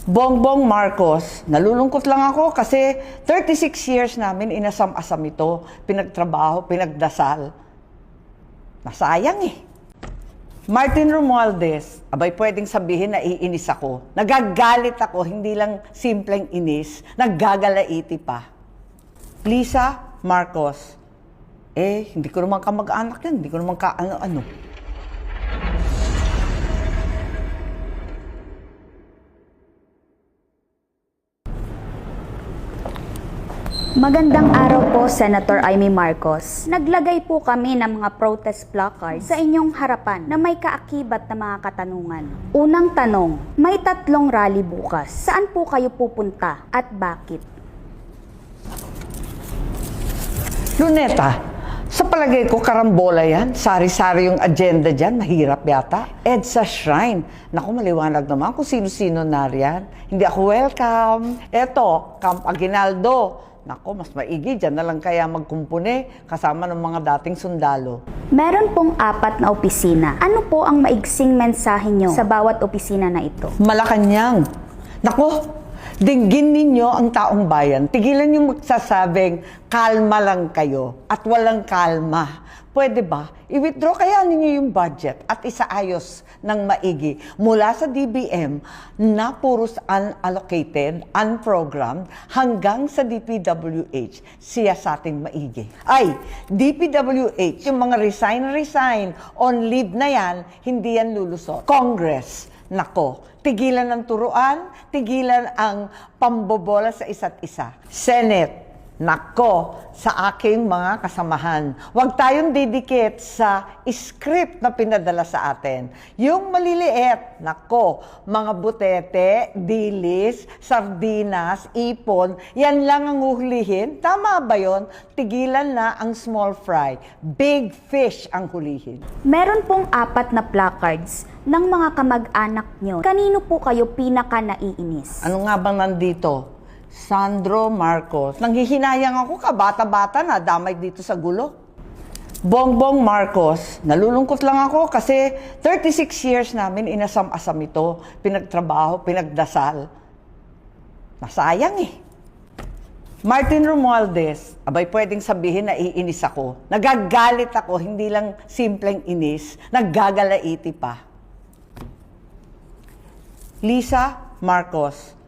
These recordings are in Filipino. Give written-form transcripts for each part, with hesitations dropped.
Bongbong Marcos, nalulungkot lang ako kasi 36 years namin inasam-asam ito, pinagtrabaho, pinagdasal. Nasayang eh. Martin Romualdez, abay pwedeng sabihin na iinis ako. Nagagalit ako, hindi lang simpleng inis, naggagalaiti pa. Lisa Marcos, hindi ko naman kamag-anak yan, hindi ko naman ka-ano-ano. Magandang araw po, Senator Amy Marcos. Naglagay po kami ng mga protest placards sa inyong harapan na may kaakibat na mga katanungan. Unang tanong, may 3 rally bukas. Saan po kayo pupunta at bakit? Luneta, sa palagay ko karambola yan. Sari-sari yung agenda dyan. Mahirap yata. EDSA Shrine. Naku, maliwanag naman kung sino-sino nariyan. Hindi ako welcome. Eto, Camp Aguinaldo. Naku, mas maigi dyan na lang kaya magkumpune kasama ng mga dating sundalo. Meron pong 4 na opisina. Ano po ang maigsing mensahe nyo sa bawat opisina na ito? Malacanang. Naku, dinggin ninyo ang taong bayan. Tigilan yung magsasabing, kalma lang kayo at walang kalma. Pwede ba? I-withdraw kaya ninyo yung budget at isaayos ng maigi mula sa DBM na puros unallocated, unprogrammed, hanggang sa DPWH, siya sa ating maigi. Ay, DPWH, yung mga resign on leave na yan, hindi yan lulusot. Congress, nako, tigilan ang turuan, tigilan ang pambobola sa isa't isa. Senate, nako, sa aking mga kasamahan. Huwag tayong didikit sa script na pinadala sa atin. Yung maliliit, nako, mga butete, dilis, sardinas, ipon, yan lang ang hulihin. Tama ba yun? Tigilan na ang small fry. Big fish ang hulihin. Meron pong 4 na placards ng mga kamag-anak nyo. Kanino po kayo pinaka-naiinis? Ano nga bang nandito? Sandro Marcos. Nanghihinayang ako, kabata-bata na, damay dito sa gulo. Bongbong Marcos, nalulungkot lang ako kasi 36 years namin inasam-asam ito, pinagtrabaho, pinagdasal. Nasayang eh. Martin Romualdez, abay pwedeng sabihin na iinis ako. Nagagalit ako, hindi lang simpleng inis, naggagalaiti pa. Lisa Marcos,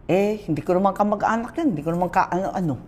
hindi ko naman kamag-anak yan, hindi ko naman ka-ano-ano.